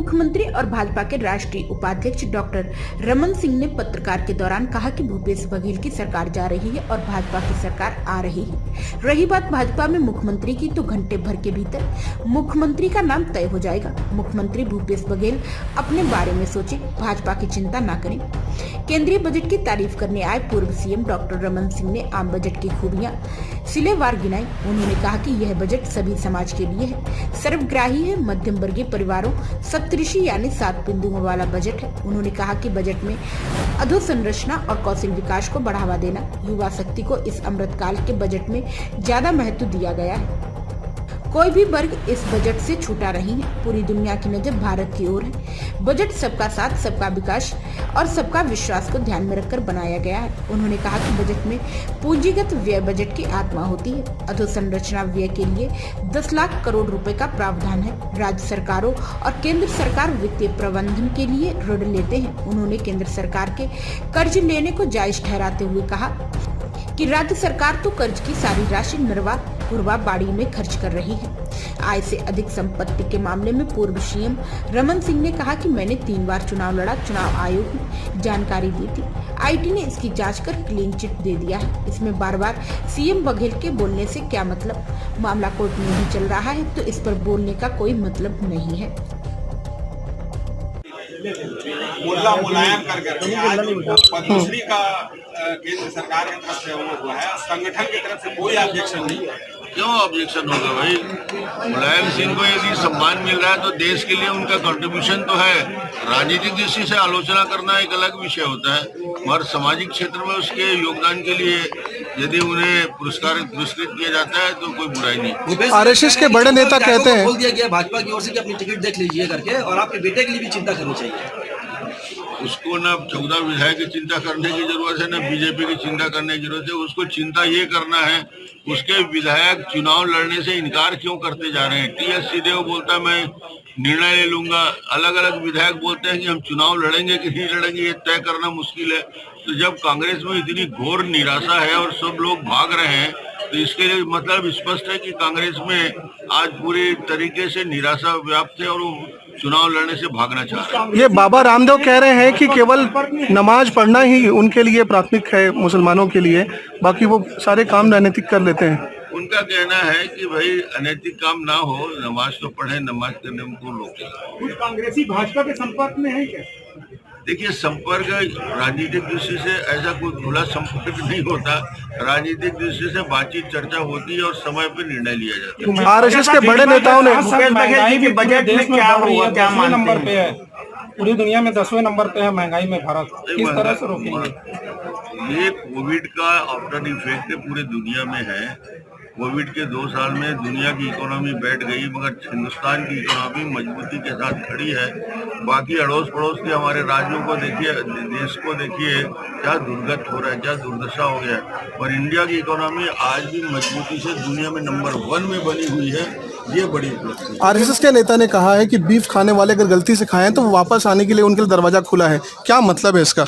मुख्यमंत्री और भाजपा के राष्ट्रीय उपाध्यक्ष डॉक्टर रमन सिंह ने पत्रकार के दौरान कहा कि भूपेश बघेल की सरकार जा रही है और भाजपा की सरकार आ रही है। रही बात भाजपा में मुख्यमंत्री की, तो घंटे भर के भीतर मुख्यमंत्री का नाम तय हो जाएगा। मुख्यमंत्री भूपेश बघेल अपने बारे में सोचे, भाजपा की चिंता न करें। केंद्रीय बजट की तारीफ करने आए पूर्व सीएम डॉक्टर रमन सिंह ने आम बजट की खूबियां सिलेवार गिनाई। उन्होंने कहा कि यह बजट सभी समाज के लिए है, सर्वग्राही है, मध्यम वर्गीय परिवारों, सप्तऋषि यानी 7 बिंदुओं वाला बजट है। उन्होंने कहा कि बजट में अधोसंरचना और कौशल विकास को बढ़ावा देना, युवा शक्ति को इस अमृतकाल के बजट में ज्यादा महत्व दिया गया है। कोई भी वर्ग इस बजट से छूटा नहीं है। पूरी दुनिया की नजर भारत की ओर है। बजट सबका साथ, सबका विकास और सबका विश्वास को ध्यान में रखकर बनाया गया है। उन्होंने कहा कि बजट में पूंजीगत व्यय बजट की आत्मा होती है। अधोसंरचना व्यय के लिए 10 लाख करोड़ रुपए का प्रावधान है। राज्य सरकारों और केंद्र सरकार वित्तीय प्रबंधन के लिए ऋण लेते हैं। उन्होंने केंद्र सरकार के कर्ज लेने को जायज ठहराते हुए कहा कि राज्य सरकार तो कर्ज की सारी राशि निर्वाह पूर्वा बाड़ी में खर्च कर रही है। आय से अधिक संपत्ति के मामले में पूर्व सीएम रमन सिंह ने कहा कि मैंने 3 बार चुनाव लड़ा, चुनाव आयोग ने जानकारी दी थी, आईटी ने इसकी जांच कर क्लीन चिट दे दिया है। इसमें बार बार सीएम बघेल के बोलने से क्या मतलब? मामला कोर्ट में ही चल रहा है, तो इस पर बोलने का कोई मतलब नहीं है। मुद्दा मुलायम करके आज पद्मश्री का केंद्र सरकार की तरफ से वो हुआ है, संगठन की तरफ से कोई ऑब्जेक्शन नहीं है। क्यों ऑब्जेक्शन होगा भाई? मुलायम सिंह को यदि सम्मान मिल रहा है तो देश के लिए उनका कंट्रीब्यूशन तो है। राजनीतिक दृष्टि से आलोचना करना एक अलग विषय होता है, मगर सामाजिक क्षेत्र में उसके योगदान के लिए यदि उन्हें पुरस्कृत किया जाता है तो कोई बुराई नहीं। आरएसएस के बड़े नेता कहते हैं, बोल दिया गया भाजपा की ओर से कि अपनी टिकट देख लीजिए करके, और आपके बेटे के लिए भी चिंता करनी चाहिए। उसको न 14 विधायक की चिंता करने की जरूरत है, न बीजेपी की चिंता करने की जरूरत है। उसको चिंता ये करना है उसके विधायक चुनाव लड़ने से इनकार क्यों करते जा रहे हैं। टीएस सिंहदेव बोलता है मैं निर्णय ले लूंगा, अलग अलग विधायक बोलते हैं कि हम चुनाव लड़ेंगे कि नहीं लड़ेंगे ये तय करना मुश्किल है। तो जब कांग्रेस में इतनी घोर निराशा है और सब लोग भाग रहे हैं, तो इसके लिए मतलब स्पष्ट है कि कांग्रेस में आज पूरी तरीके से निराशा व्याप्त है और वो चुनाव लड़ने से भागना चाह रहे हैं। ये बाबा रामदेव कह रहे हैं कि केवल नमाज पढ़ना ही उनके लिए प्राथमिक है, मुसलमानों के लिए, बाकी वो सारे काम राजनीतिक कर लेते हैं। उनका कहना है कि भाई अनैतिक काम ना हो, नमाज तो पढ़े, नमाज करने में को रोके। कुछ कांग्रेसी भाजपा के संपर्क में है क्या? देखिए, संपर्क राजनीतिक दृष्टि से ऐसा कोई खुला संपर्क नहीं होता। राजनीतिक दृष्टि से बातचीत चर्चा होती है और समय पर निर्णय लिया जाता है। आरएसएस के बड़े नेताओं ने महंगाई की बजट में क्या हुआ, क्या नंबर पे है? पूरी दुनिया में 10वें नंबर पे है महंगाई में भारत, किस तरह से रोकेंगे? ये कोविड का आफ्टर इफेक्ट पूरे दुनिया में है। कोविड के 2 साल में दुनिया की इकोनॉमी बैठ गई, मगर हिंदुस्तान की इकोनॉमी मजबूती के साथ खड़ी है। बाकी अड़ोस पड़ोस के हमारे राज्यों को देखिए, देश को देखिए, क्या दुर्गत हो रहा है, क्या दुर्दशा हो गया है। और इंडिया की इकोनॉमी आज भी मजबूती से दुनिया में नंबर 1 में बनी हुई है। ये बड़ी उपलब्धि। आरएसएस के नेता ने कहा है कि बीफ खाने वाले अगर गलती से खाएं तो वापस आने के लिए उनके लिए दरवाजा खुला है। क्या मतलब है इसका?